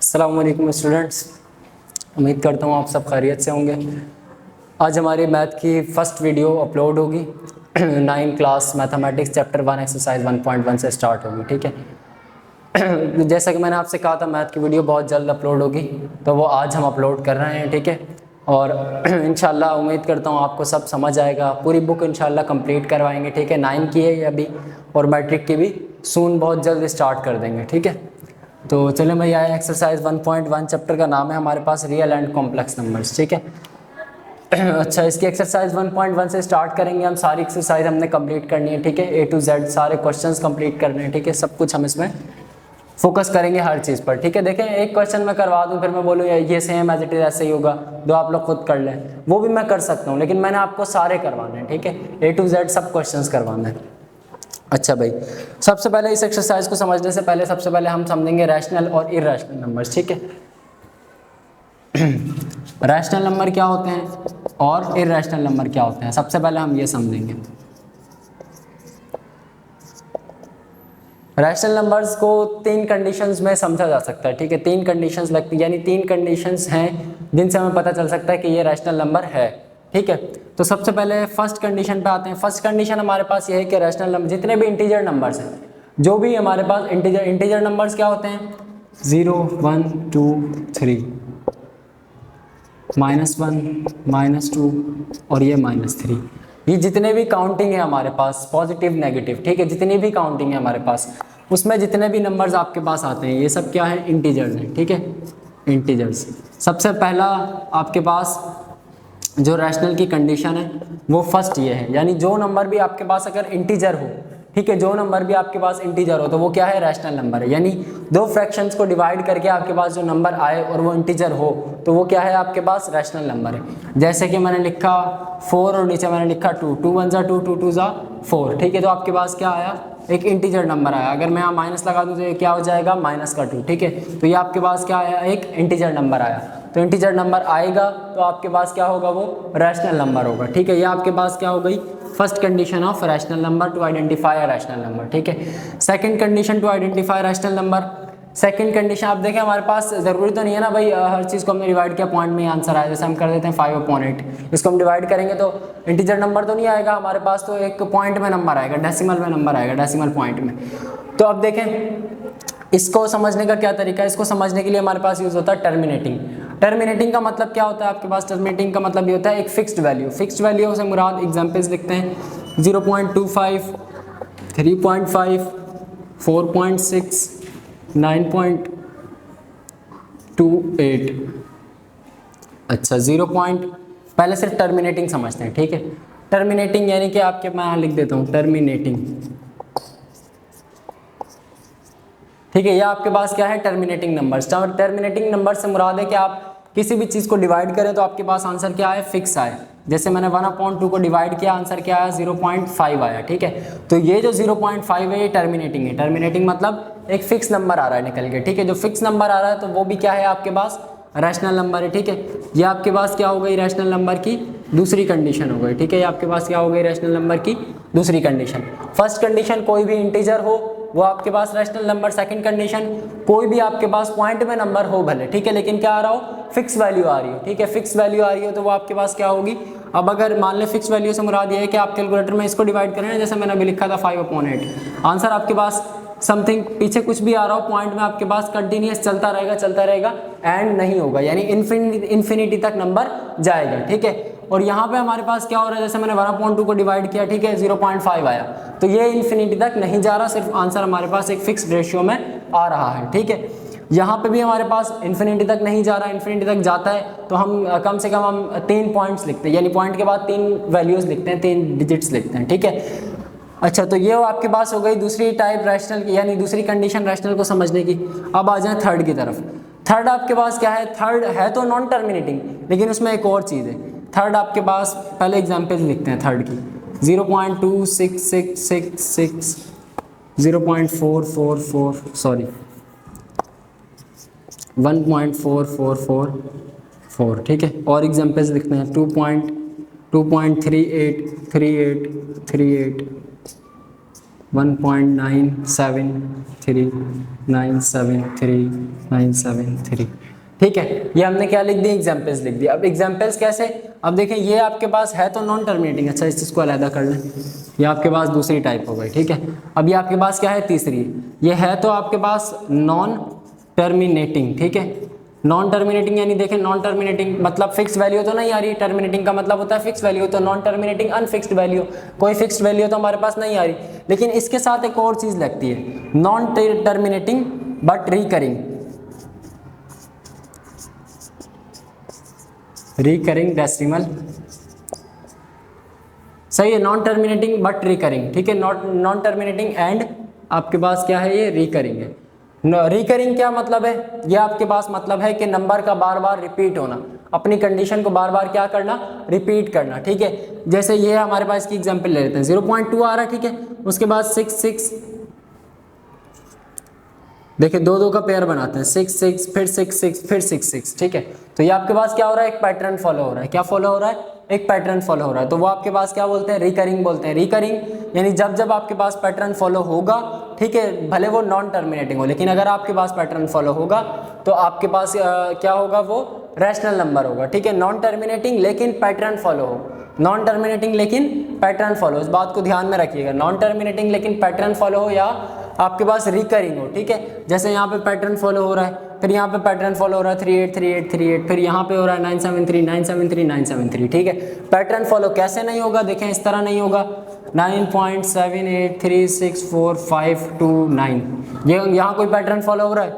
अस्सलाम वालेकुम स्टूडेंट्स, उम्मीद करता हूँ आप सब खैरियत से होंगे। आज हमारी मैथ की फ़र्स्ट वीडियो अपलोड होगी। 9 क्लास मैथमेटिक्स चैप्टर 1 एक्सरसाइज 1.1 से स्टार्ट होगी। ठीक है। जैसा कि मैंने आपसे कहा था मैथ की वीडियो बहुत जल्द अपलोड होगी, तो वो आज हम अपलोड कर रहे हैं। ठीक है, और इंशाल्लाह उम्मीद करता हूँ आपको सब समझ आएगा। पूरी बुक इंशाल्लाह कंप्लीट करवाएंगे। ठीक है, 9 की है ये अभी, और मैट्रिक की भी सून बहुत जल्द स्टार्ट कर देंगे। ठीक है, तो चले भाई आए। एक्सरसाइज 1.1 चैप्टर का नाम है हमारे पास रियल एंड कॉम्प्लेक्स नंबर्स। ठीक है। अच्छा, इसकी एक्सरसाइज 1.1 से स्टार्ट करेंगे हम। सारी एक्सरसाइज हमने कंप्लीट करनी है। ठीक है, A to Z सारे क्वेश्चंस कंप्लीट करने हैं। ठीक है, सब कुछ हम इसमें फोकस करेंगे हर चीज़ पर। ठीक है, देखें एक क्वेश्चन मैं करवा दूं, फिर मैं बोलूँ ये सेम एज इट इज़ ऐसे ही होगा, तो आप लोग खुद कर लें, वो भी मैं कर सकता हूँ, लेकिन मैंने आपको सारे करवाने हैं। ठीक है, A to Z सब क्वेश्चंस करवाने हैं। अच्छा भाई, सबसे पहले इस एक्सरसाइज को समझने से पहले सबसे पहले हम समझेंगे रैशनल और इरैशनल नंबर्स। ठीक है, रैशनल नंबर क्या होते हैं और इरैशनल नंबर क्या होते हैं, सबसे पहले हम ये समझेंगे। रैशनल नंबर्स को 3 कंडीशंस में समझा जा सकता है। ठीक है, 3 कंडीशंस लगती है, यानी 3 कंडीशंस हैं जिनसे हमें पता चल सकता है कि ये रैशनल नंबर है। ठीक है, तो सबसे पहले फर्स्ट कंडीशन पे आते हैं। फर्स्ट कंडीशन हमारे पास ये है कि रैशनल नंबर जितने भी इंटीजर नंबर्स हैं, जो भी हमारे पास इंटीजर नंबर्स क्या होते हैं, 0 1 2 3, -1 -2 और ये -3, ये जितने भी काउंटिंग है हमारे पास, पॉजिटिव नेगेटिव, ठीक है, जितनी भी काउंटिंग है हमारे पास, उसमें जितने भी नंबर्स आपके पास आते हैं ये सब क्या है, इंटीजर्स हैं। ठीक है, इंटीजर्स। सबसे पहला आपके पास जो रैशनल की कंडीशन है वो फर्स्ट ये है, यानी जो नंबर भी आपके पास अगर इंटीजर हो, ठीक है, जो नंबर भी आपके पास इंटीजर हो तो वो क्या है, रैशनल नंबर है। यानी दो फ्रैक्शंस को डिवाइड करके आपके पास जो नंबर आए और वो इंटीजर हो तो वो क्या है, आपके पास रैशनल नंबर है। जैसे कि मैंने लिखा 4 और नीचे मैंने लिखा 2, 2 1 जा 2, 2 2 जा 4। ठीक है, तो आपके पास क्या आया, एक इंटीजर नंबर आया। अगर मैं यहाँ माइनस लगा दूँ तो ये क्या हो जाएगा, -2। ठीक है, तो ये आपके पास क्या आया, एक इंटीजर नंबर आया। तो इंटीजर नंबर आएगा तो आपके पास क्या होगा, वो रैशनल नंबर होगा। ठीक है, ये आपके पास क्या हो गई, first condition of rational number to identify a rational number. ठीक है, second condition to identify rational number. Second condition आप देखें, हमारे पास ज़रूरी तो नहीं है ना भाई हर चीज़ को हमने डिवाइड किया पॉइंट में ही आंसर आया। जैसे हम कर देते हैं 5/8, इसको हम डिवाइड करेंगे तो इंटीजर नंबर तो नहीं आएगा हमारे पास, तो एक पॉइंट में नंबर आएगा, डेसिमल में नंबर आएगा, डेसिमल पॉइंट में। तो अब देखें इसको समझने का क्या तरीका है। इसको समझने के लिए हमारे पास यूज़ होता है टर्मिनेटिंग। टर्मिनेटिंग का मतलब क्या होता है आपके पास, टर्मिनेटिंग का मतलब ये होता है एक फिक्स्ड वैल्यू। फिक्स्ड वैल्यू से मुराद एग्जांपल्स लिखते हैं, 0.25, 3.5, 4.6, 9.28। अच्छा, 0 पॉइंट, पहले सिर्फ टर्मिनेटिंग समझते हैं। ठीक है, टर्मिनेटिंग यानी कि आपके, मैं यहाँ लिख देता हूँ टर्मिनेटिंग। ठीक है, ये आपके पास क्या है, टर्मिनेटिंग नंबर्स। टर्मिनेटिंग नंबर से मुराद है कि आप किसी भी चीज़ को डिवाइड करें तो आपके पास आंसर क्या है, फिक्स आए। जैसे मैंने 1/2 को डिवाइड किया, आंसर क्या आया, 0.5 आया। ठीक है, तो ये जो 0.5 है ये टर्मिनेटिंग है। टर्मिनेटिंग मतलब एक फिक्स नंबर आ रहा है निकल के। ठीक है, जो फिक्स नंबर आ रहा है तो वो भी क्या है, आपके पास रैशनल नंबर है। ठीक है, ये आपके पास क्या हो गई, रैशनल नंबर की दूसरी कंडीशन हो गई। ठीक है, ये आपके पास क्या हो गई, रैशनल नंबर की दूसरी कंडीशन। फर्स्ट कंडीशन कोई भी इंटीजर हो वो आपके पास रैशनल नंबर। सेकंड कंडीशन कोई भी आपके पास पॉइंट में नंबर हो भले, ठीक है, लेकिन क्या आ रहा हो, फिक्स वैल्यू आ रही हो। ठीक है, फिक्स वैल्यू आ रही हो तो वो आपके पास क्या होगी। अब अगर मान लें फिक्स वैल्यू से मुराद ये है कि आप कैलकुलेटर में इसको डिवाइड करें ना, जैसे मैंने अभी लिखा था 5/8, आंसर आपके पास समथिंग पीछे कुछ भी आ रहा हो पॉइंट में आपके पास कंटिन्यूस चलता रहेगा, एंड नहीं होगा, यानी इन्फिनिटी तक नंबर जाएगा। ठीक है, और यहाँ पे हमारे पास क्या हो रहा है, जैसे मैंने 1/2 को डिवाइड किया, ठीक है, 0.5 आया, तो ये इन्फिनिटी तक नहीं जा रहा, सिर्फ आंसर हमारे पास एक फिक्स रेशियो में आ रहा है। ठीक है, यहाँ पे भी हमारे पास इन्फिनिटी तक नहीं जा रहा, इन्फिनिटी तक जाता है तो हम कम से कम हम 3 पॉइंट्स लिखते हैं, यानी पॉइंट के बाद 3 वैल्यूज लिखते हैं, 3 डिजिट्स लिखते हैं। ठीक है, अच्छा, तो ये आपके पास हो गई दूसरी टाइप रैशनल की, यानी दूसरी कंडीशन रैशनल को समझने की। अब आ जाए थर्ड की तरफ। थर्ड आपके पास क्या है, थर्ड है तो नॉन टर्मिनेटिंग, लेकिन उसमें एक और चीज़ है। थर्ड आपके पास, पहले एग्जाम्पल लिखते हैं थर्ड की, 0.2666, 0.444, सॉरी 1.4444। ठीक है, और एग्जाम्पल्स लिखते हैं 2.383838, 1.973973 ठीक है। ये हमने क्या लिख दी, एग्जाम्पल्स लिख दिया। अब एग्जाम्पल्स कैसे, अब देखें ये आपके पास है तो नॉन टर्मिनेटिंग, अच्छा इस चीज़ को अलग कर लें, ये आपके पास दूसरी टाइप हो गई, ठीक है। अब ये आपके पास क्या है, तीसरी, ये है तो आपके पास नॉन टर्मिनेटिंग, ठीक है। नॉन टर्मिनेटिंग यानी देखें नॉन टर्मिनेटिंग मतलब फिक्स वैल्यू तो नहीं आ रही, टर्मिनेटिंग का मतलब होता है फिक्स वैल्यू, तो नॉन टर्मिनेटिंग अनफिक्स्ड वैल्यू, कोई फिक्स्ड वैल्यू तो हमारे पास नहीं आ रही। लेकिन इसके साथ एक और चीज़ लगती है, non terminating but recurring, recurring decimal, सही है, नॉन टर्मिनेटिंग बट रिकरिंग, ठीक है। नॉन टर्मिनेटिंग एंड आपके पास क्या है, ये रिकरिंग है। रिकरिंग क्या मतलब है, ये आपके पास मतलब है कि नंबर का बार बार रिपीट होना, अपनी कंडीशन को बार बार क्या करना, रिपीट करना, ठीक है। जैसे ये हमारे पास की एग्जांपल ले लेते हैं, 0.2 आ रहा है, ठीक है। उसके बाद 6 देखिए 2 का पेयर बनाते हैं, 6 फिर 6 फिर 6, ठीक है। तो ये आपके पास क्या हो रहा है, एक पैटर्न फॉलो हो रहा है, क्या फॉलो हो रहा है, एक पैटर्न फॉलो हो रहा है। तो वो आपके पास क्या बोलते हैं, रिकरिंग बोलते हैं। रिकरिंग यानी जब जब आपके पास पैटर्न फॉलो होगा, ठीक है, भले वो नॉन टर्मिनेटिंग हो, लेकिन अगर आपके पास पैटर्न फॉलो होगा तो आपके पास क्या होगा, वो रैशनल नंबर होगा, ठीक है। नॉन टर्मिनेटिंग लेकिन पैटर्न फॉलो हो, नॉन टर्मिनेटिंग लेकिन पैटर्न फॉलो, इस बात को ध्यान में रखिएगा, नॉन टर्मिनेटिंग लेकिन पैटर्न फॉलो हो या आपके पास रिकरिंग हो, ठीक है। जैसे यहाँ पे पैटर्न फॉलो हो रहा है, फिर यहाँ पे पैटर्न फॉलो हो रहा है 383838, फिर यहाँ पे हो रहा है 973 ठीक है। पैटर्न फॉलो कैसे नहीं होगा, देखें इस तरह नहीं होगा, 9.78364529, ये यहाँ कोई पैटर्न फॉलो हो रहा है,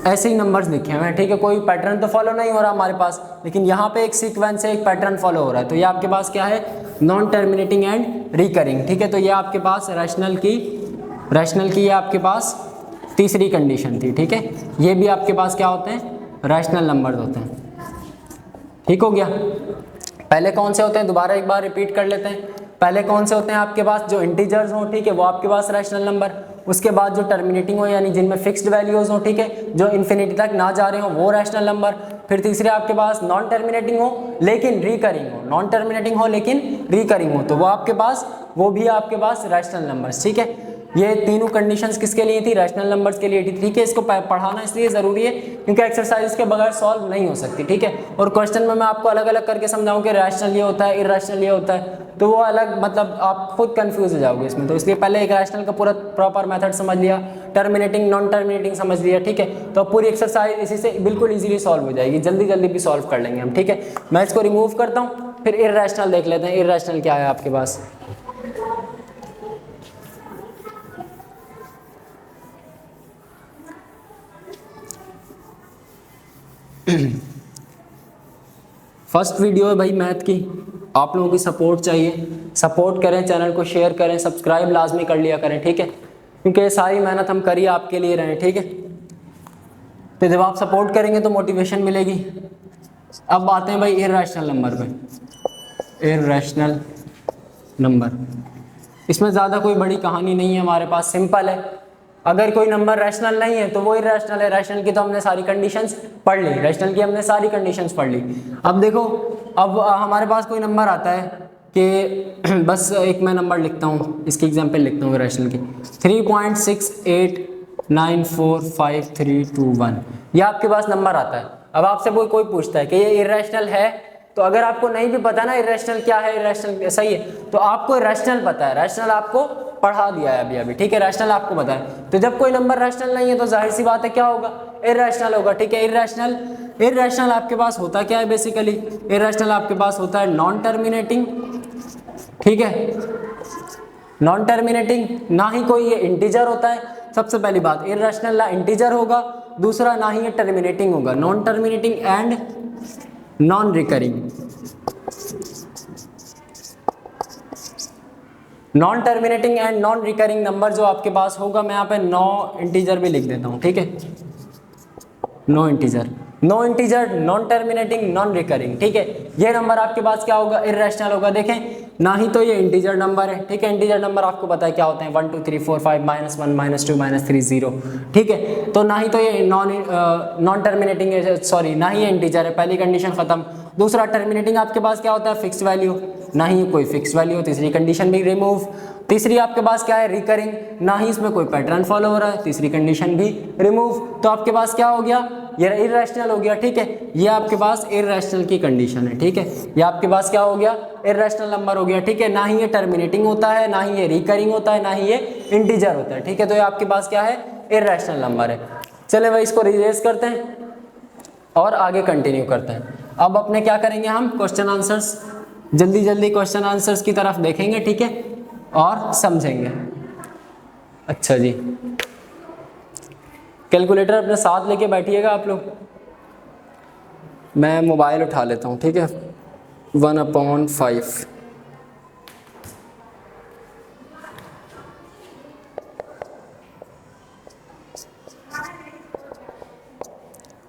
ऐसे ही नंबर्स लिखे हुए हैं, ठीक है। कोई पैटर्न तो फॉलो नहीं हो रहा हमारे पास, लेकिन यहाँ पे एक सीक्वेंस है, एक पैटर्न फॉलो हो रहा है। तो ये आपके पास क्या है, नॉन टर्मिनेटिंग एंड रिकरिंग, ठीक है। तो ये आपके पास रैशनल की ये आपके पास तीसरी कंडीशन थी, ठीक है। ये भी आपके पास क्या होते हैं, रैशनल नंबर्स होते हैं, ठीक हो गया। पहले कौन से होते हैं, दोबारा एक बार रिपीट कर लेते हैं। पहले कौन से होते हैं आपके पास, जो इंटीजर्स हों, ठीक है, वो आपके पास रैशनल नंबर। उसके बाद जो टर्मिनेटिंग हो यानी जिनमें फिक्स्ड वैल्यूज हो, ठीक है, जो इन्फिनिटी तक ना जा रहे हो, वो रैशनल नंबर। फिर तीसरे आपके पास नॉन टर्मिनेटिंग हो लेकिन रिकरिंग हो, नॉन टर्मिनेटिंग हो लेकिन रिकरिंग हो, तो वो आपके पास, वो भी आपके पास रैशनल नंबर्स, ठीक है। ये तीनों कंडीशंस किसके लिए थी, रैशनल नंबर्स के लिए थी, ठीक है। इसको पढ़ाना इसलिए ज़रूरी है क्योंकि एक्सरसाइज के बगैर सॉल्व नहीं हो सकती, ठीक है। और क्वेश्चन में मैं आपको अलग अलग करके समझाऊं कि रैशनल ये होता है, इरैशनल ये होता है, तो वो अलग, मतलब आप खुद कंफ्यूज हो जाओगे इसमें। तो इसलिए पहले एक रैशनल का पूरा प्रॉपर मेथड समझ लिया, टर्मिनेटिंग नॉन टर्मिनेटिंग समझ लिया, ठीक है। तो पूरी एक्सरसाइज इसी से बिल्कुल ईजिली सॉल्व हो जाएगी, जल्दी जल्दी भी सॉल्व कर लेंगे हम, ठीक है। मैं इसको रिमूव करता हूँ, फिर इरैशनल देख लेते हैं। इरैशनल क्या है आपके पास, फर्स्ट वीडियो है भाई मैथ की, आप लोगों की सपोर्ट चाहिए, सपोर्ट करें, चैनल को शेयर करें, सब्सक्राइब लाजमी कर लिया करें, ठीक है, क्योंकि सारी मेहनत हम करिए आपके लिए रहें, ठीक है। तो जब आप सपोर्ट करेंगे तो मोटिवेशन मिलेगी। अब आते हैं भाई इरैशनल नंबर पे। इरैशनल नंबर, इसमें ज़्यादा कोई बड़ी कहानी नहीं है हमारे पास, सिंपल है। अगर कोई नंबर रैशनल नहीं है तो वो इरैशनल है। रैशनल की तो हमने सारी कंडीशंस पढ़ ली, रैशनल की हमने सारी कंडीशंस पढ़ ली। अब देखो, अब हमारे पास कोई नंबर आता है कि बस एक मैं नंबर लिखता हूँ, इसकी एग्जांपल लिखता हूँ रैशनल की, 3.68945321, ये आपके पास नंबर आता है। अब आपसे कोई पूछता है कि ये इरैशनल है, तो अगर आपको नहीं भी पता ना इरैशनल क्या है, इरैशनल सही है, तो आपको रैशनल पता है, रैशनल आपको पढ़ा दिया है अभी, ठीक है, रैशनल आपको पता है। तो जब कोई नंबर रैशनल नहीं है तो जाहिर सी बात है क्या होगा, इरैशनल होगा, ठीक है। इरैशनल आपके पास होता क्या है, बेसिकली इरैशनल आपके पास होता है नॉन टर्मिनेटिंग, ठीक है, नॉन टर्मिनेटिंग, ना ही कोई ये इंटीजर होता है। सबसे पहली बात, इरैशनल ना इंटीजर होगा, दूसरा ना ही ये टर्मिनेटिंग होगा, non terminating and non recurring. Non terminating and non recurring number जो आपके पास होगा, मैं यहाँ पे 9 इंटीजर भी लिख देता हूँ, ठीक है, 9 integer, non terminating non recurring, ठीक है। ये नंबर आपके पास क्या होगा, इरैशनल होगा। देखें ना ही तो ये इंटीजर नंबर है, ठीक है। इंटीजर नंबर आपको पता है क्या होते हैं, 1 2 3 4 5 -1 -2 -3 0, ठीक है। तो ना ही तो ये नॉन टर्मिनेटिंग है, सॉरी ना ही ये इंटीजर है, पहली कंडीशन खत्म। दूसरा टर्मिनेटिंग आपके पास क्या होता है, फिक्स्ड वैल्यू, ना ही कोई फिक्स्ड वैल्यू, तीसरी कंडीशन भी रिमूव। तीसरी आपके पास क्या है, रिकरिंग, ना ही इसमें कोई पैटर्न फॉलो हो रहा है, तीसरी कंडीशन भी रिमूव। तो आपके पास क्या हो गया, ये इर्रेशनल हो गया, ठीक है। ये आपके पास इर्रेशनल की कंडीशन है, ठीक है। ये आपके पास क्या हो गया, इर्रेशनल नंबर हो गया, ठीक है। ना ही ये टर्मिनेटिंग होता है, ना ही ये रिकरिंग होता है, ना ही ये इंटीजर होता है, ठीक है। तो ये आपके पास क्या है, इर्रेशनल नंबर है। चले भाई इसको रिजेस करते हैं और आगे कंटिन्यू करते हैं। अब अपने क्या करेंगे, हम क्वेश्चन आंसर्स जल्दी जल्दी क्वेश्चन आंसर्स की तरफ देखेंगे, ठीक है, और समझेंगे। अच्छा जी, कैलकुलेटर अपने साथ लेके बैठिएगा आप लोग, मैं मोबाइल उठा लेता हूँ, ठीक है। 1/5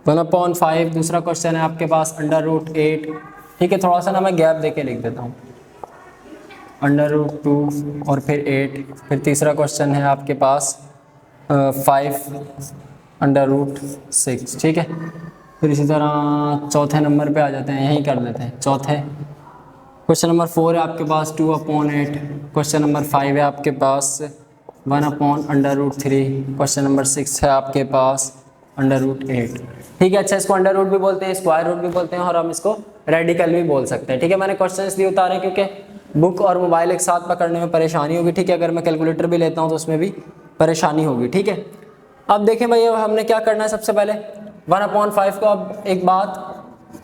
1/5 दूसरा क्वेश्चन है आपके पास √8, ठीक है। थोड़ा सा ना मैं गैप देके लिख देता हूँ, √2 और फिर 8, फिर तीसरा क्वेश्चन है आपके पास 5√6, ठीक है। फिर इसी तरह चौथे नंबर पे आ जाते हैं, यहीं कर लेते हैं। चौथे क्वेश्चन नंबर 4 है आपके पास 2/8, क्वेश्चन नंबर 5 है आपके पास 1/√3, क्वेश्चन नंबर 6 है आपके पास √8, ठीक है। अच्छा, इसको अंडर रूट भी बोलते हैं, स्क्वायर रूट भी बोलते हैं, और हम इसको रेडिकल भी बोल सकते हैं, ठीक है। मैंने क्वेश्चन इसलिए उतारे क्योंकि बुक और मोबाइल एक साथ पकड़ने में परेशानी होगी, ठीक है। अगर मैं कैलकुलेटर भी लेता हूँ तो उसमें भी परेशानी होगी, ठीक है। अब देखें भाई, अब हमने क्या करना है, सबसे पहले 1/5 को, अब एक बात,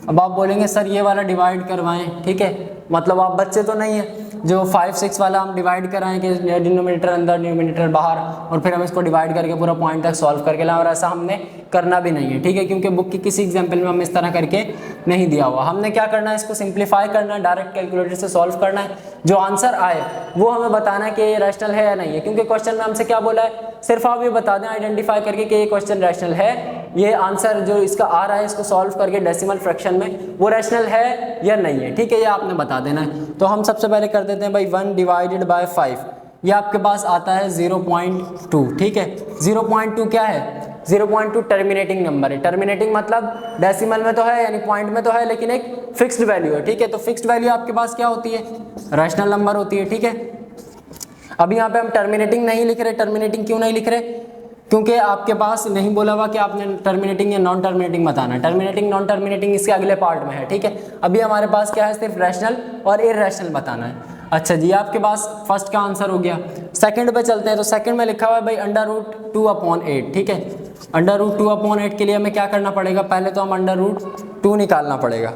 अब आप बोलेंगे सर ये वाला डिवाइड करवाएं, ठीक है। मतलब आप बच्चे तो नहीं है जो 5 6 वाला हम डिवाइड कराएं कि डिनोमिनेटर अंदर डिनोमिनेटर बाहर, और फिर हम इसको डिवाइड करके पूरा पॉइंट तक सॉल्व करके लाएं, और ऐसा हमने करना भी नहीं है, ठीक है। क्योंकि बुक की किसी एग्जाम्पल में हम इस तरह करके नहीं दिया हुआ। हमने क्या करना है, इसको सिंप्लीफाई करना है, डायरेक्ट कैलकुलेटर से सॉल्व करना है। जो आंसर आए वो हमें बताना है कि ये रैशनल है या नहीं है, क्योंकि क्वेश्चन में हमसे क्या बोला है, सिर्फ आप ये बता दें आइडेंटिफाई करके कि ये क्वेश्चन रैशनल है, ये आंसर जो इसका आ रहा है इसको सॉल्व करके डेसिमल फ्रैक्शन में वो रैशनल है या नहीं है, ठीक है। ये आपने बता देना है। तो हम सबसे पहले कर देते हैं भाई 1/5, ये आपके पास आता है 0.2, ठीक है। 0.2 क्या है, 0.2 टर्मिनेटिंग नंबर है। टर्मिनेटिंग मतलब डेसिमल में तो है, यानी पॉइंट में तो है, लेकिन एक फिक्स्ड वैल्यू है, ठीक है। तो फिक्स्ड वैल्यू आपके पास क्या होती है, रैशनल नंबर होती है, ठीक है। अभी यहाँ पे हम टर्मिनेटिंग नहीं लिख रहे। टर्मिनेटिंग क्यों नहीं लिख रहे, क्योंकि आपके पास नहीं बोला हुआ कि आपने टर्मिनेटिंग या नॉन टर्मिनेटिंग बताना है। टर्मिनेटिंग नॉन टर्मिनेटिंग इसके अगले पार्ट में है, ठीक है। अभी हमारे पास क्या है, सिर्फ रैशनल और इर्रेशनल बताना है। अच्छा जी, आपके पास फर्स्ट का आंसर हो गया। सेकंड पे चलते हैं। तो सेकंड में लिखा हुआ है भाई √2/8, ठीक है। √2/8 के लिए हमें क्या करना पड़ेगा, पहले तो हम √2 निकालना पड़ेगा।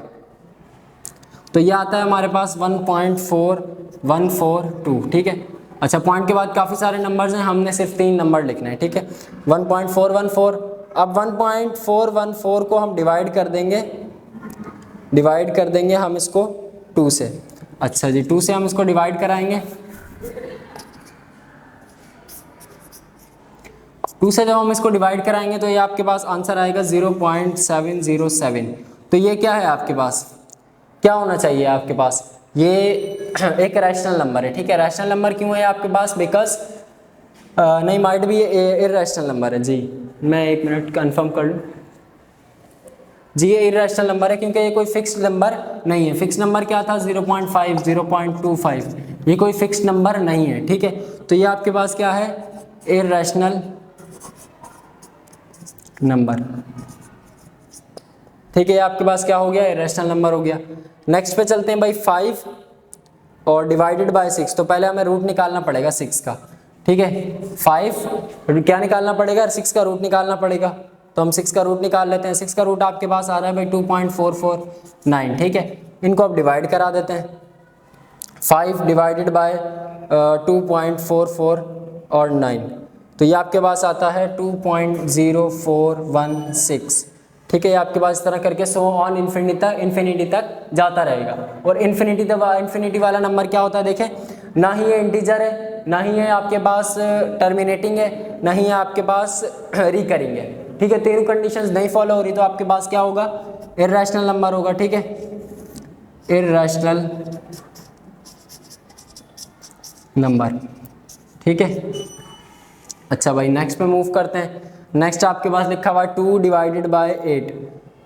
तो ये आता है हमारे पास 1.4142, ठीक है। अच्छा, पॉइंट के बाद काफ़ी सारे नंबर्स हैं, हमने सिर्फ 3 नंबर लिखने हैं, ठीक है। 1.414, अब 1.414 को हम डिवाइड कर देंगे हम इसको 2 से। अच्छा जी, 2 से हम इसको डिवाइड कराएंगे। 2 से जब हम इसको डिवाइड कराएंगे तो ये आपके पास आंसर आएगा 0.707। तो ये क्या है आपके पास, क्या होना चाहिए आपके पास, ये एक रैशनल नंबर है, ठीक है। रैशनल नंबर क्यों है आपके पास, बिकॉज नहीं, माइट भी ये इर्रेशनल नंबर है जी। मैं 1 मिनट कंफर्म कर लूँ जी, ये इर्रेशनल नंबर है क्योंकि ये कोई फिक्स्ड नंबर नहीं है। फिक्स नंबर क्या था, 0.5 0.25, ये कोई फिक्स्ड नंबर नहीं है, ठीक है। तो ये आपके पास क्या है, इर्रेशनल नंबर, ठीक है। आपके पास क्या हो गया, इर्रेशनल नंबर हो गया। नेक्स्ट पे चलते हैं भाई, 5 और डिवाइडेड बाय 6। तो पहले हमें रूट निकालना पड़ेगा 6 का, ठीक है। 5 क्या निकालना पड़ेगा, 6 का रूट निकालना पड़ेगा। तो हम 6 का रूट निकाल लेते हैं। 6 का रूट आपके पास आ रहा है भाई 2.449, ठीक है। इनको अब डिवाइड करा देते हैं। 5 डिवाइडेड बाय 2.44 और 9, तो ये आपके पास आता है 2.0416, ठीक है। ये आपके पास इस तरह करके सो ऑन इन्फिनिटी तक जाता रहेगा। और इन्फिनिटी वाला नंबर क्या होता है, देखें, ना ही ये इंटीजर है, ना ही ये आपके पास टर्मिनेटिंग है, ना ही आपके पास रिकरिंग है, ठीक है। तीनों कंडीशंस नहीं फॉलो हो रही तो आपके पास क्या होगा, इर्रेशनल नंबर होगा, ठीक है। इर्रेशनल नंबर, ठीक है। अच्छा भाई नेक्स्ट पे मूव करते हैं। नेक्स्ट आपके पास लिखा हुआ है 2 डिवाइडेड बाय 8,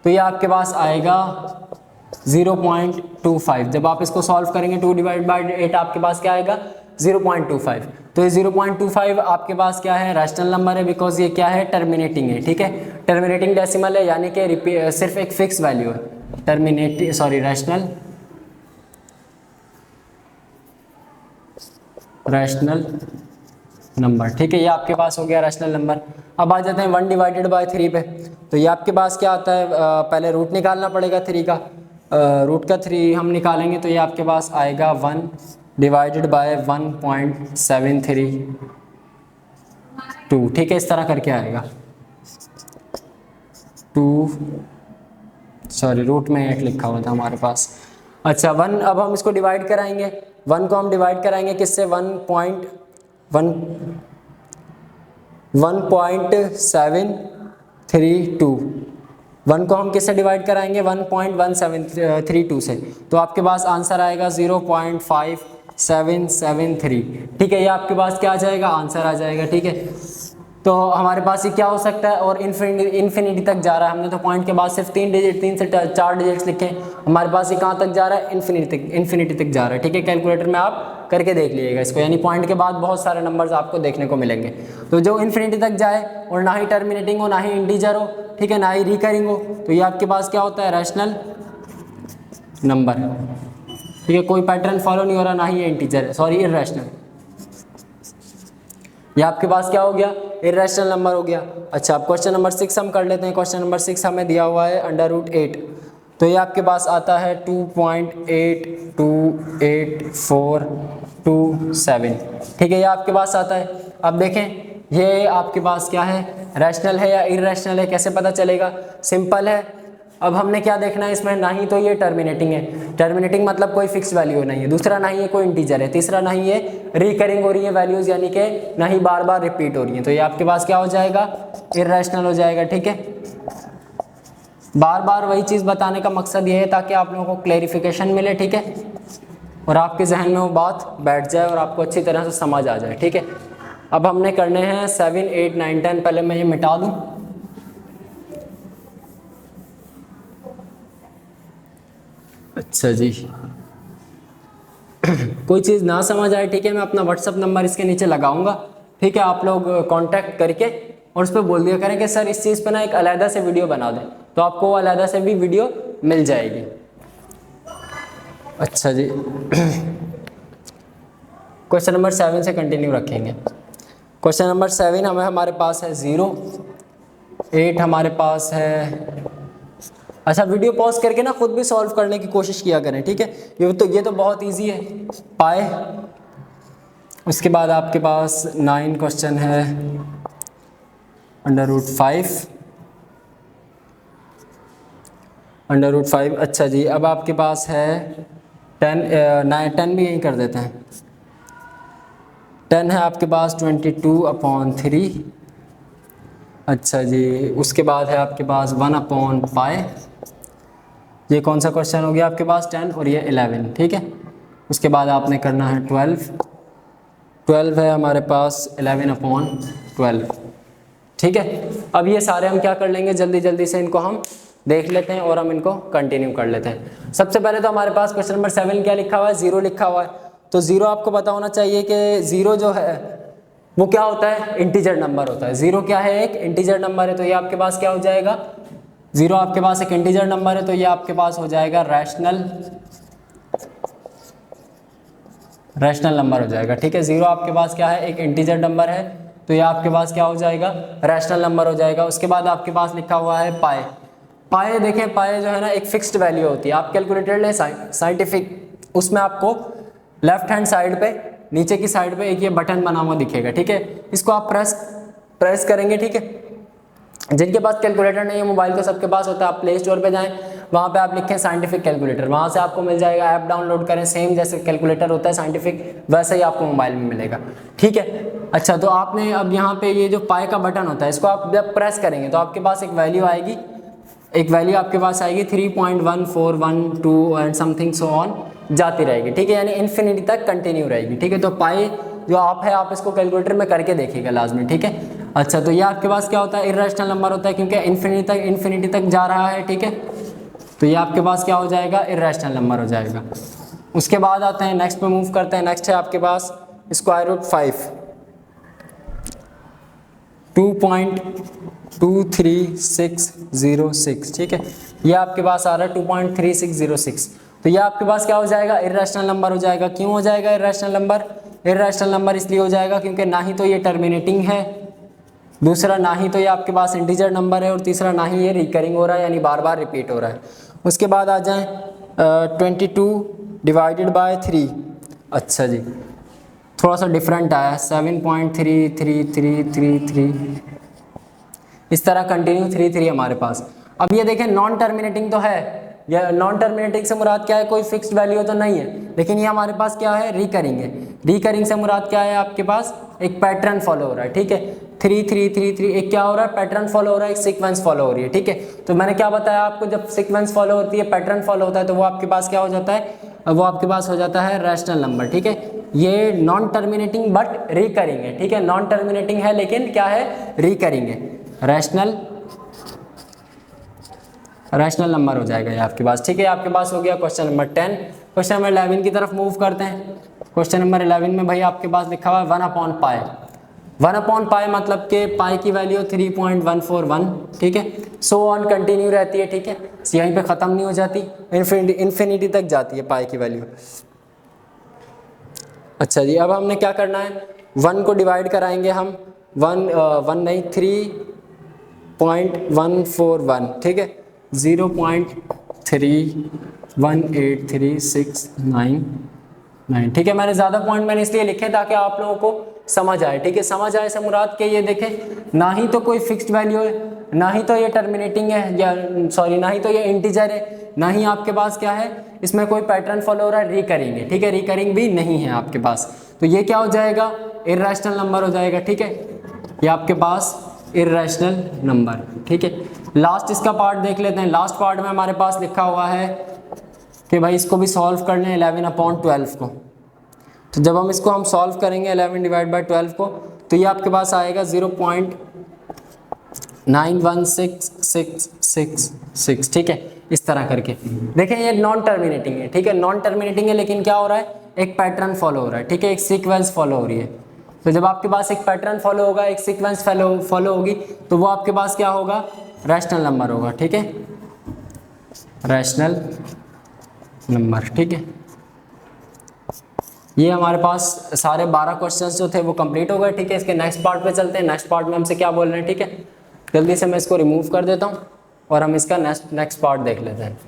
तो ये आपके पास आएगा 0.25। जब आप इसको सॉल्व करेंगे 2 डिवाइड बाय 8 आपके पास क्या आएगा 0.25। तो ये 0.25 आपके पास क्या है रैशनल नंबर है, बिकॉज ये क्या है टर्मिनेटिंग है, ठीक है। टर्मिनेटिंग डेसिमल है, यानी कि सिर्फ एक फिक्स वैल्यू है। टर्मिनेटिंग रैशनल नंबर, ठीक है। ये आपके पास हो गया रैशनल नंबर। अब आ जाते हैं 1 डिवाइडेड बाय 3 पे। तो ये आपके पास क्या आता है, पहले रूट निकालना पड़ेगा 3 का। रूट का 3 हम निकालेंगे तो ये आपके पास आएगा 1 डिवाइडेड बाय 1.732, ठीक है। इस तरह करके आएगा 2, सॉरी रूट में 8 लिखा हुआ था हमारे पास। अच्छा 1, अब हम इसको डिवाइड कराएंगे। 1 को हम डिवाइड कराएंगे किससे 1.732। 1 को हम किससे डिवाइड कराएंगे 1.1732 से, तो आपके पास आंसर आएगा 0.5773, ठीक है। ये आपके पास क्या आ जाएगा आंसर आ जाएगा, ठीक है। तो हमारे पास ये क्या हो सकता है, और इन्फिनिटी तक जा रहा है। हमने तो पॉइंट के बाद सिर्फ 3 से 4 डिजिट्स लिखे, हमारे पास ये कहाँ तक जा रहा है इन्फिनिटी तक जा रहा है, ठीक है। कैलकुलेटर में आप करके देख लीजिएगा इसको, यानी पॉइंट के बाद बहुत सारे नंबर्स आपको देखने को मिलेंगे। तो जो इन्फिनिटी तक जाए और ना ही टर्मिनेटिंग हो, ना ही इंटीजर हो, ठीक है, ना ही रिकरिंग हो, तो ये आपके पास क्या होता है रैशनल नंबर, ठीक है। कोई पैटर्न फॉलो नहीं हो रहा, ना ही ये इंटीजर है, सॉरी इररेशनल। ये आपके पास क्या हो गया इररेशनल नंबर हो गया। अच्छा अब क्वेश्चन नंबर 6 हम कर लेते हैं। क्वेश्चन नंबर 6 हमें दिया हुआ है √8, तो ये आपके पास आता है 2.82847, ठीक है। ये आपके पास आता है। अब देखें ये आपके पास क्या है रैशनल है या इररेशनल है, कैसे पता चलेगा, सिंपल है। अब हमने क्या देखना है इसमें, ना ही तो ये टर्मिनेटिंग है, टर्मिनेटिंग मतलब कोई फिक्स वैल्यू नहीं है, दूसरा ना ही ये कोई इंटीजर है, तीसरा ना ही ये रिकरिंग हो रही है वैल्यूज, यानी कि ना ही बार बार रिपीट हो रही है, तो ये आपके पास क्या हो जाएगा इररेशनल हो जाएगा, ठीक है। बार बार वही चीज़ बताने का मकसद ये है ताकि आप लोगों को क्लैरिफिकेशन मिले, ठीक है, और आपके जहन में वो बात बैठ जाए और आपको अच्छी तरह से समझ आ जाए, ठीक है। अब हमने करने हैं 7, 8, 9, 10, पहले मैं ये मिटा दूँ। अच्छा जी कोई चीज़ ना समझ आए, ठीक है, मैं अपना व्हाट्सअप नंबर इसके नीचे लगाऊंगा, ठीक है। आप लोग कांटेक्ट करके और उस पर बोल दिया करें कि सर इस चीज़ पे ना एक अलहदा से वीडियो बना दें, तो आपको वो अलहदा से भी वीडियो मिल जाएगी। अच्छा जी क्वेश्चन नंबर 7 से कंटिन्यू रखेंगे। क्वेश्चन नंबर 7 हमारे पास है 0, 8 हमारे पास है। अच्छा वीडियो पॉज करके ना खुद भी सॉल्व करने की कोशिश किया करें, ठीक है। ये तो बहुत इजी है। पाए, उसके बाद आपके पास 9 क्वेश्चन है √5। अच्छा जी अब आपके पास है 10 भी यहीं कर देते हैं। 10 है आपके पास 22/3। अच्छा जी उसके बाद है आपके पास 1/π। ये कौन सा क्वेश्चन हो गया आपके पास 10 और ये 11, ठीक है। उसके बाद आपने करना है 12 है हमारे पास 11/12, ठीक है। अब ये सारे हम क्या कर लेंगे, जल्दी जल्दी से इनको हम देख लेते हैं और हम इनको कंटिन्यू कर लेते हैं। सबसे पहले तो हमारे पास क्वेश्चन नंबर 7 क्या लिखा हुआ है 0 लिखा हुआ है, तो 0 आपको पता होना चाहिए कि 0 जो है वो क्या होता है इंटीजर नंबर होता है। 0 क्या है एक इंटीजर नंबर है, तो ये आपके पास क्या हो जाएगा 0 आपके पास एक इंटीजर नंबर है, तो ये आपके पास हो जाएगा रैशनल नंबर हो जाएगा, ठीक है। 0 आपके पास क्या है एक इंटीजर नंबर है, तो ये आपके पास क्या हो जाएगा रैशनल नंबर हो जाएगा। उसके बाद आपके पास लिखा हुआ है पाए देखें पाए जो है ना एक फिक्स्ड वैल्यू होती है। आप कैलकुलेटर ले साइंटिफिक, उसमें आपको लेफ्ट हैंड साइड पे नीचे की साइड पे एक ये बटन बना हुआ दिखेगा, ठीक है। इसको आप प्रेस करेंगे, ठीक है। जिनके पास कैलकुलेटर नहीं है मोबाइल तो सबके पास होता है, आप प्ले स्टोर पे जाएं, वहाँ पे आप लिखें साइंटिफिक कैलकुलेटर, वहाँ से आपको मिल जाएगा। ऐप डाउनलोड करें, सेम जैसे कैलकुलेटर होता है साइंटिफिक वैसे ही आपको मोबाइल में मिलेगा, ठीक है। अच्छा तो आपने अब यहाँ पे ये जो पाई का बटन होता है इसको आप जब प्रेस करेंगे तो आपके पास एक वैल्यू आएगी, आपके पास आएगी 3.1412 एंड समथिंग सो ऑन, जाती रहेगी, ठीक है, यानी इन्फिनिटी तक कंटिन्यू रहेगी, ठीक है। तो पाई जो आप है आप इसको कैलकुलेटर में करके देखिएगा लाजमी, ठीक है। अच्छा, तो ये आपके पास क्या होता है, इर्रेशनल नंबर होता है क्योंकि इन्फिनिटी तक जा रहा है, ठीक है। तो ये आपके पास क्या हो जाएगा, इर्रेशनल नंबर हो जाएगा। उसके बाद आते हैं नेक्स्ट पे मूव करते हैं। नेक्स्ट है आपके पास स्क्वायर रूट 5, 2.23606, ठीक है। ये आपके पास आ रहा है 2.3606। तो ये आपके पास क्या हो जाएगा, इर्रेशनल नंबर हो जाएगा। क्यों हो जाएगा इर्रेशनल नंबर? इर्रेशनल नंबर इसलिए हो जाएगा क्योंकि ना ही तो ये टर्मिनेटिंग है, दूसरा ना ही तो ये आपके पास इंटीजर नंबर है, और तीसरा ना ही ये रिकरिंग हो रहा है यानी बार बार रिपीट हो रहा है। उसके बाद आ जाएं 22 डिवाइडेड बाय 3। अच्छा जी, थोड़ा सा डिफरेंट आया, 7.3333, इस तरह कंटिन्यू 3 हमारे पास। अब ये देखें नॉन टर्मिनेटिंग तो है, या नॉन टर्मिनेटिंग से मुराद क्या है, कोई फिक्स्ड वैल्यू तो नहीं है, लेकिन ये हमारे पास क्या है, रिकरिंग है। रिकरिंग से मुराद क्या है, आपके पास एक पैटर्न फॉलो हो रहा है, ठीक है। 3 एक क्या हो रहा है, पैटर्न फॉलो हो रहा है, एक सीक्वेंस फॉलो हो रही है, ठीक है। तो मैंने क्या बताया आपको, जब सीक्वेंस फॉलो होती है, पैटर्न फॉलो होता है, तो वो आपके पास क्या हो जाता है, वो आपके पास हो जाता है रैशनल नंबर, ठीक है। ये नॉन टर्मिनेटिंग बट रिकरिंग है, ठीक है। नॉन टर्मिनेटिंग है लेकिन क्या है, रिकरिंग है, रैशनल नंबर हो जाएगा ये आपके पास, ठीक है। आपके पास हो गया क्वेश्चन नंबर 10। क्वेश्चन नंबर 11 की तरफ मूव करते हैं। क्वेश्चन नंबर 11 में भाई आपके पास लिखा हुआ है 1/π। 1/π मतलब कि पाई की वैल्यू 3.141, ठीक है। सो ऑन कंटिन्यू रहती है, ठीक है, यहीं पे ख़त्म नहीं हो जाती, इन्फिनिटी तक जाती है पाई की वैल्यू। अच्छा जी, अब हमने क्या करना है, 1 को डिवाइड कराएंगे हम, 3.141, ठीक है, 0.318369, ठीक है। मैंने ज़्यादा पॉइंट इसलिए लिखे ताकि आप लोगों को समझ आए, ठीक है। समझ आए से मुराद के ये देखें, ना ही तो कोई फिक्स्ड वैल्यू है, ना ही तो ये टर्मिनेटिंग है, या सॉरी ना ही तो ये इंटीजर है, ना ही आपके पास क्या है, इसमें कोई पैटर्न फॉलो हो रहा है, रिकरिंग है, ठीक है। रिकरिंग भी नहीं है आपके पास, तो ये क्या हो जाएगा, इर्रेशनल नंबर हो जाएगा, ठीक है। ये आपके पास इर्रेशनल नंबर, ठीक है। लास्ट इसका पार्ट देख लेते हैं। लास्ट पार्ट में हमारे पास लिखा हुआ है कि भाई इसको भी सॉल्व कर लें 11/12 को। तो जब हम इसको सॉल्व करेंगे 11 डिवाइड बाई 12 को, तो ये आपके पास आएगा 0.916666, ठीक है, इस तरह करके। देखें ये नॉन टर्मिनेटिंग है, ठीक है, नॉन टर्मिनेटिंग है, लेकिन क्या हो रहा है, एक पैटर्न फॉलो हो रहा है, ठीक है, एक सीक्वेंस फॉलो हो रही है। तो जब आपके पास एक पैटर्न फॉलो होगा, एक सीक्वेंस फॉलो होगी, तो वो आपके पास क्या होगा, रैशनल नंबर होगा, ठीक है, रैशनल नंबर, ठीक है। ये हमारे पास सारे 12 क्वेश्चंस जो थे वो कंप्लीट हो गए, ठीक है। इसके नेक्स्ट पार्ट पे चलते हैं। नेक्स्ट पार्ट में हमसे क्या बोल रहे हैं, ठीक है, जल्दी से मैं इसको रिमूव कर देता हूँ और हम इसका नेक्स्ट पार्ट देख लेते हैं।